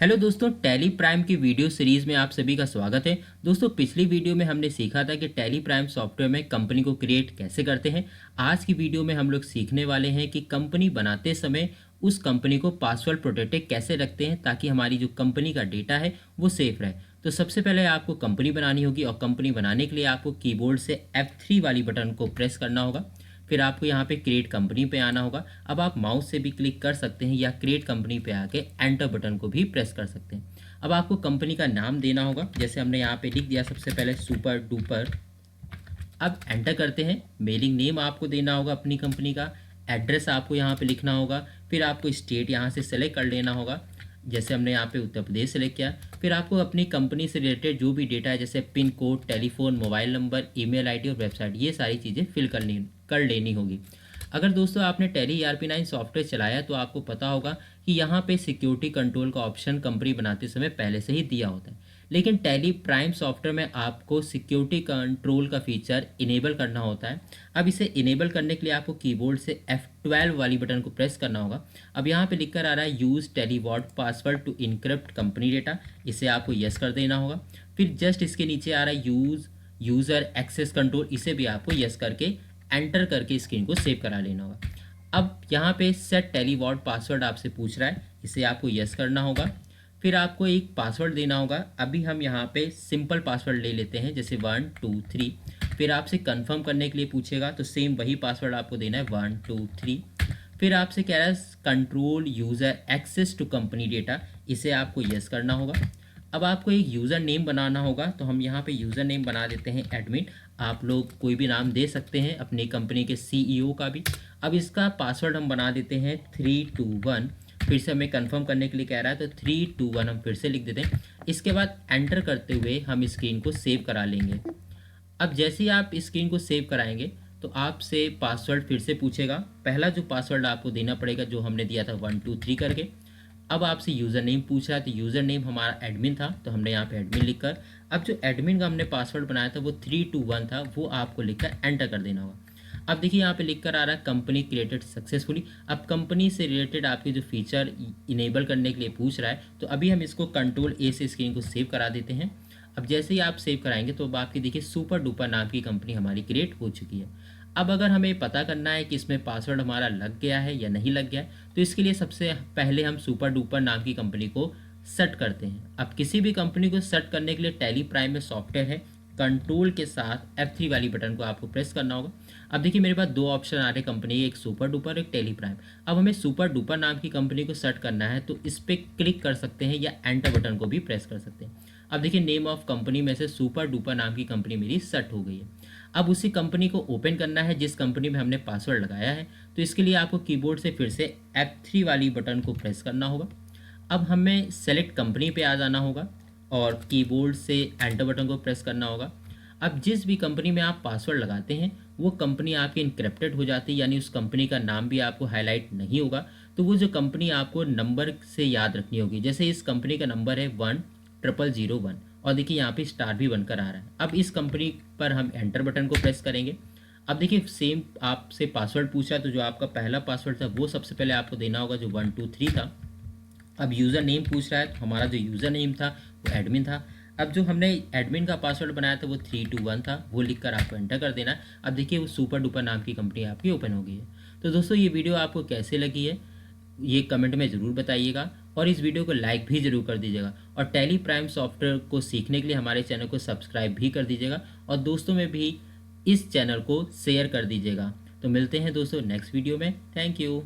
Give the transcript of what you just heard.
Hello दोस्तों, tally prime की video series में आप सभी का स्वागत है। दोस्तों, पिछली वीडियो में हमने सीखा था कि टैली प्राइम सॉफ्टवेयर में कंपनी को क्रिएट कैसे करते हैं। आज की वीडियो में हम लोग सीखने वाले हैं कि कंपनी बनाते समय उस कंपनी को पासवर्ड प्रोटेक्टेड कैसे रखते हैं ताकि हमारी जो कंपनी का डेटा है वो सेफ रहे। तो सबसे पहले आपको कंपनी बनानी होगी और कंपनी बनाने के लिए आपको कीबोर्ड से F3 वाली बटन को प्रेस करना होगा। फिर आपको यहाँ पे क्रिएट कंपनी पे आना होगा। अब आप माउस से भी क्लिक कर सकते हैं या क्रिएट कंपनी पे आके एंटर बटन को भी प्रेस कर सकते हैं। अब आपको कंपनी का नाम देना होगा, जैसे हमने यहाँ पे लिख दिया सबसे पहले सुपर डुपर। अब एंटर करते हैं। मेलिंग नेम आपको देना होगा अपनी कंपनी का। एड्रेस आपको यहाँ पे लिखना होगा। फिर आपको स्टेट यहाँ से सेलेक्ट कर लेना होगा, जैसे हमने यहाँ पे उत्तर प्रदेश सेलेक्ट किया। फिर आपको अपनी कंपनी से रिलेटेड जो भी डेटा है, जैसे pin code, telephone, mobile number, email ID और वेबसाइट, ये सारी चीज़ें फिल कर लेनी होगी। अगर दोस्तों आपने टैली ERP9 सॉफ्टवेयर चलाया तो आपको पता होगा कि यहाँ पे सिक्योरिटी कंट्रोल का ऑप्शन कंपनी बनाते समय पहले से ही दिया होता है, लेकिन टैली प्राइम सॉफ्टवेयर में आपको सिक्योरिटी कंट्रोल का फीचर इनेबल करना होता है। अब इसे इनेबल करने के लिए आपको कीबोर्ड से F12 वाली बटन को प्रेस करना होगा। अब यहाँ पे लिखकर आ रहा है यूज़ टेलीवॉट password to encrypt company data, इसे आपको यस कर देना होगा। फिर जस्ट इसके नीचे आ रहा है यूज़ यूज़र एक्सेस कंट्रोल, इसे भी आपको यस करके एंटर करके स्क्रीन को सेव करा लेना होगा। अब यहाँ पे सेट टेलीवॉट पासवर्ड आपसे पूछ रहा है, इसे आपको यस करना होगा। फिर आपको एक पासवर्ड देना होगा। अभी हम यहाँ पे सिंपल पासवर्ड ले लेते हैं, जैसे 1 2 3। फिर आपसे कंफर्म करने के लिए पूछेगा तो सेम वही पासवर्ड आपको देना है, 1 2 3। फिर आपसे कह रहा है control user access to company data, इसे आपको यस करना होगा। अब आपको एक यूज़र नेम बनाना होगा, तो हम यहाँ पे यूज़र नेम बना देते हैं एडमिन। आप लोग कोई भी नाम दे सकते हैं, अपनी कंपनी के CEO का भी। अब इसका पासवर्ड हम बना देते हैं 321। फिर से हमें कंफर्म करने के लिए कह रहा है तो 321 हम फिर से लिख देते हैं। इसके बाद एंटर करते हुए हम स्क्रीन को सेव करा लेंगे। अब जैसे ही आप स्क्रीन को सेव कराएंगे तो आपसे पासवर्ड फिर से पूछेगा। पहला जो पासवर्ड आपको देना पड़ेगा, जो हमने दिया था 1 2 3 करके। अब आपसे यूज़र नेम पूछ रहा है, तो यूज़र नेम हमारा एडमिन था, तो हमने यहाँ पे एडमिन लिखकर, अब जो एडमिन का हमने पासवर्ड बनाया था वो 321 था, वो आपको लिखकर एंटर कर देना होगा। अब देखिए यहाँ पे लिखकर आ रहा है कंपनी क्रिएटेड सक्सेसफुली। अब कंपनी से रिलेटेड आपके जो फीचर इनेबल करने के लिए पूछ रहा है, तो अभी हम इसको कंट्रोल A से स्क्रीन को सेव करा देते हैं। अब जैसे ही आप सेव कराएंगे तो अब आपकी देखिए सुपर डुपर नाम की कंपनी हमारी क्रिएट हो चुकी है। अब अगर हमें पता करना है कि इसमें पासवर्ड हमारा लग गया है या नहीं लग गया है, तो इसके लिए सबसे पहले हम सुपर डुपर नाम की कंपनी को सेट करते हैं। अब किसी भी कंपनी को सेट करने के लिए टैली प्राइम में सॉफ्टवेयर है, कंट्रोल के साथ F3 वाली बटन को आपको प्रेस करना होगा। अब देखिए मेरे पास दो ऑप्शन आ रहे हैं कंपनी, एक सुपर डुपर, एक टैली प्राइम। अब हमें सुपर डुपर नाम की कंपनी को सेट करना है, तो इस पर क्लिक कर सकते हैं या एंटर बटन को भी प्रेस कर सकते हैं। अब देखिए नेम ऑफ कंपनी में से सुपर डुपर नाम की कंपनी मेरी सेट हो गई है। अब उसी कंपनी को ओपन करना है जिस कंपनी में हमने पासवर्ड लगाया है, तो इसके लिए आपको कीबोर्ड से फिर से F3 वाली बटन को प्रेस करना होगा। अब हमें सेलेक्ट कंपनी पे आ जाना होगा और कीबोर्ड से एंटर बटन को प्रेस करना होगा। अब जिस भी कंपनी में आप पासवर्ड लगाते हैं वो कंपनी आपकी इनक्रिप्टेड हो जाती है, यानी उस कंपनी का नाम भी आपको हाईलाइट नहीं होगा। तो वो जो कंपनी आपको नंबर से याद रखनी होगी, जैसे इस कंपनी का नंबर है 10001 और देखिए यहाँ पे स्टार भी बनकर आ रहा है। अब इस कंपनी पर हम एंटर बटन को प्रेस करेंगे। अब देखिए सेम आपसे पासवर्ड पूछा, तो जो आपका पहला पासवर्ड था वो सबसे पहले आपको देना होगा, जो 1 2 3 था। अब यूज़र नेम पूछ रहा है, तो हमारा जो यूज़र नेम था वो एडमिन था। अब जो हमने एडमिन का पासवर्ड बनाया था वो 321 था, वो लिखकर आपको एंटर कर देना है। अब देखिए वो सुपर डुपर नाम की कंपनी आपकी ओपन हो गई है। तो दोस्तों ये वीडियो आपको कैसे लगी है ये कमेंट में ज़रूर बताइएगा और इस वीडियो को लाइक भी ज़रूर कर दीजिएगा। और टैली प्राइम सॉफ्टवेयर को सीखने के लिए हमारे चैनल को सब्सक्राइब भी कर दीजिएगा और दोस्तों में भी इस चैनल को शेयर कर दीजिएगा। तो मिलते हैं दोस्तों नेक्स्ट वीडियो में। Thank you.